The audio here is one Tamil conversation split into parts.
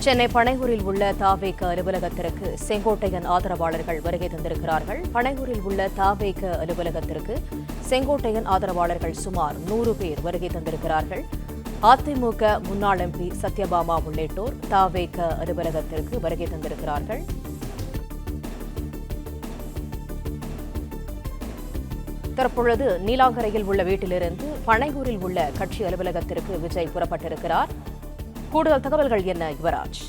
சென்னை பனையூரில் உள்ள தாவேக அலுவலகத்திற்கு செங்கோட்டையன் ஆதரவாளர்கள் வருகை தந்திருக்கிறார்கள். பனையூரில் உள்ள தாவேக அலுவலகத்திற்கு செங்கோட்டையன் ஆதரவாளர்கள் சுமார் 100 பேர் வருகை தந்திருக்கிறார்கள். அதிமுக முன்னாள் MP சத்யபாமா உள்ளிட்டோர் தாவேக அலுவலகத்திற்கு வருகை தந்திருக்கிறார்கள். தற்பொழுது நீலாங்கரையில் உள்ள வீட்டிலிருந்து பனையூரில் உள்ள கட்சி அலுவலகத்திற்கு விஜய் புறப்பட்டிருக்கிறார். கூடுதல் தகவல்கள் என்ன யுவராஜ்?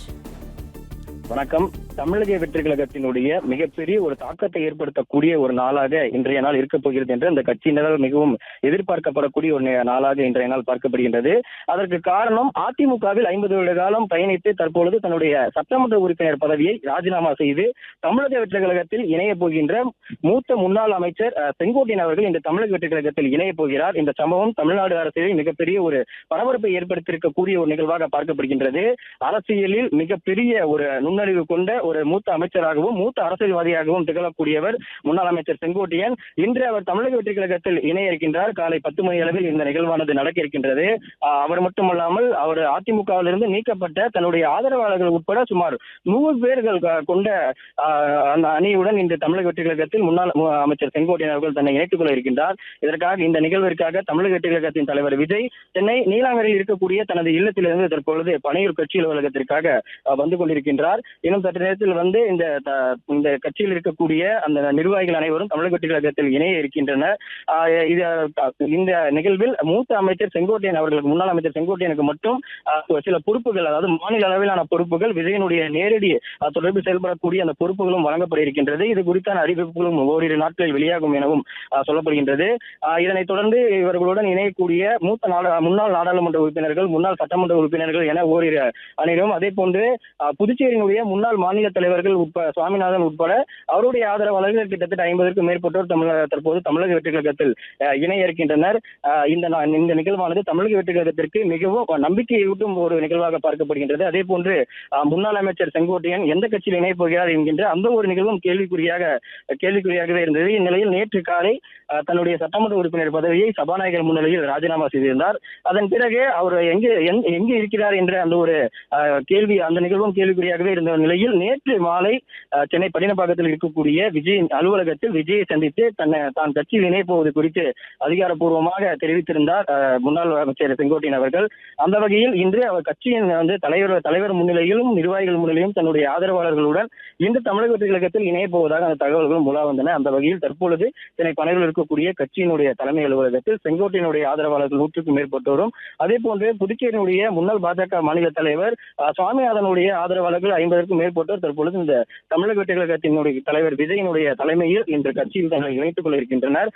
வணக்கம். தமிழக வெற்றி கழகத்தினுடைய மிகப்பெரிய ஒரு தாக்கத்தை ஏற்படுத்தக்கூடிய ஒரு நாளாக இன்றைய நாள் இருக்கப் போகிறது என்று அந்த கட்சியினரால் மிகவும் எதிர்பார்க்கப்படக்கூடிய ஒரு நாளாக இன்றைய நாள் பார்க்கப்படுகின்றது. அதற்கு காரணம் அதிமுகவில் 50 வருட காலம் பயணித்து தற்பொழுது தன்னுடைய சட்டமன்ற உறுப்பினர் பதவியை ராஜினாமா செய்து தமிழக வெற்றி கழகத்தில் இணைய போகின்ற மூத்த முன்னாள் அமைச்சர் செங்கோட்டையன் அவர்கள் இந்த தமிழக வெற்றி கழகத்தில் இணைய போகிறார். இந்த சம்பவம் தமிழ்நாடு அரசியலில் மிகப்பெரிய ஒரு பரபரப்பை ஏற்படுத்தியிருக்கக்கூடிய ஒரு நிகழ்வாக பார்க்கப்படுகின்றது. அரசியலில் மிகப்பெரிய ஒரு நுண்ணறிவு கொண்ட ஒரு மூத்த அமைச்சராகவும் மூத்த அரசியல்வாதியாகவும் திகழக்கூடியவர் முன்னாள் அமைச்சர் செங்கோட்டையன். இன்று அவர் தமிழக வெற்றி கழகத்தில் இணைய இருக்கின்றார். காலை 10 மணி அளவில் இந்த நிகழ்வானது நடக்க இருக்கின்றது. அவர் மட்டுமல்லாமல் அவர் அதிமுகவிலிருந்து நீக்கப்பட்ட தன்னுடைய ஆதரவாளர்கள் உட்பட சுமார் 100 பேர்கள் கொண்ட அந்த அணியுடன் இன்று தமிழக வெற்றி கழகத்தில் முன்னாள் அமைச்சர் செங்கோட்டையன் அவர்கள் தன்னை இணைத்துக் கொள்ள இருக்கின்றார். இதற்காக இந்த நிகழ்விற்காக தமிழக வெற்றி கழகத்தின் தலைவர் விஜய் சென்னை நீலாங்கரையில் இருக்கக்கூடிய தனது இல்லத்திலிருந்து தற்பொழுது பனையூர் கட்சி அலுவலகத்திற்காக வந்து கொண்டிருக்கின்றார். இன்னும் சற்று நேரத்தில் வந்து இந்த கட்சியில் இருக்கக்கூடிய அந்த நிர்வாகிகள் அனைவரும் தமிழக வெற்றி கழகத்தில் இணைய இருக்கின்றனர். இந்த நிகழ்வில் மூத்த அமைச்சர் செங்கோட்டையன் அவர்களுக்கு முன்னாள் அமைச்சர் செங்கோட்டையனுக்கு மட்டும் சில பொறுப்புகள், அதாவது மாநில அளவிலான பொறுப்புகள், விஜயனுடைய நேரடி தொடர்பு செயல்படக்கூடிய அந்த பொறுப்புகளும் வழங்கப்பட இருக்கின்றது. இது குறித்தான அறிவிப்புகளும் ஓரிரு நாட்களில் வெளியாகும் எனவும் சொல்லப்படுகின்றது. இதனைத் தொடர்ந்து இவர்களுடன் இணையக்கூடிய முன்னாள் நாடாளுமன்ற உறுப்பினர்கள், முன்னாள் சட்டமன்ற உறுப்பினர்கள் என ஓரிரு அணியிலும், அதே போன்று புதுச்சேரியினுடைய முன்னாள் மாநில தலைவர்கள் சுவாமிநாதன் உட்பட அவருடைய ஆதரவாளர்கள் கிட்டத்தட்ட 50க்கும் மேற்பட்டோர் தற்போது தமிழக வெற்றி கழகத்தில் இணைய இருக்கின்றனர். இந்த நிகழ்வானது தமிழக வெற்றி கழகத்திற்கு மிகவும் நம்பிக்கையூட்டும் ஒரு நிகழ்வாக பார்க்கப்படுகின்றது. அதே போன்று முன்னாள் அமைச்சர் செங்கோட்டையன் எந்த கட்சியில் இணைய போகிறார் என்கின்ற அந்த ஒரு நிகழ்வும் கேள்விக்குறியாகவே இருந்தது. இந்நிலையில் நேற்று காலை தன்னுடைய சட்டமன்ற உறுப்பினர் பதவியை சபாநாயகர் முன்னிலையில் ராஜினாமா செய்திருந்தார். அதன் பிறகு அவர் எங்கே இருக்கிறார் என்ற அந்த ஒரு அந்த நிகழ்வும் கேள்விக்குறியாகவே இருந்த நிலையில் நேற்று மாலை சென்னை பட்டினப்பாக்கத்தில் இருக்கக்கூடிய விஜய் அலுவலகத்தில் விஜயை சந்தித்து தான் கட்சியில் இணைய போவது குறித்து அதிகாரப்பூர்வமாக தெரிவித்திருந்தார் முன்னாள் அமைச்சர் செங்கோட்டையன் அவர்கள். அந்த வகையில் இன்று அவர் கட்சியின் தலைவர் முன்னிலையிலும் நிர்வாகிகள் முன்னிலையும் தன்னுடைய ஆதரவாளர்களுடன் இன்று தமிழக வெற்றி கழகத்தில் இணைய போவதாக அந்த தகவல்களும் உலா வந்தன. அந்த வகையில் தற்பொழுது சென்னை பனையூரில் இருக்கக்கூடிய கட்சியினுடைய தலைமை அலுவலகத்தில் செங்கோட்டையனுடைய ஆதரவாளர்கள் 100க்கும் மேற்பட்டோரும், அதே போன்று புதுச்சேரியினுடைய முன்னாள் பாஜக மாநில தலைவர் சுவாமிநாதனுடைய ஆதரவாளர்கள் 50க்கும் மேற்பட்டோர் தற்பொழுது இந்த தமிழக வெற்றி கழகத்தினுடைய தலைவர் விஜயனுடைய தலைமையில் இன்று கட்சியில் தங்களை இணைத்துக் கொள்ள இருக்கின்றனர்.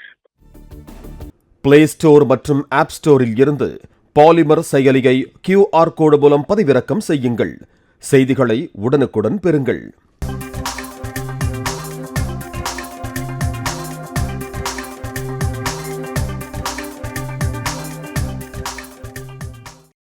பிளே ஸ்டோர் மற்றும் ஆப் ஸ்டோரில் இருந்து பாலிமர் செயலியை QR கோடு மூலம் பதிவிறக்கம் செய்யுங்கள். செய்திகளை உடனுக்குடன் பெறுங்கள்.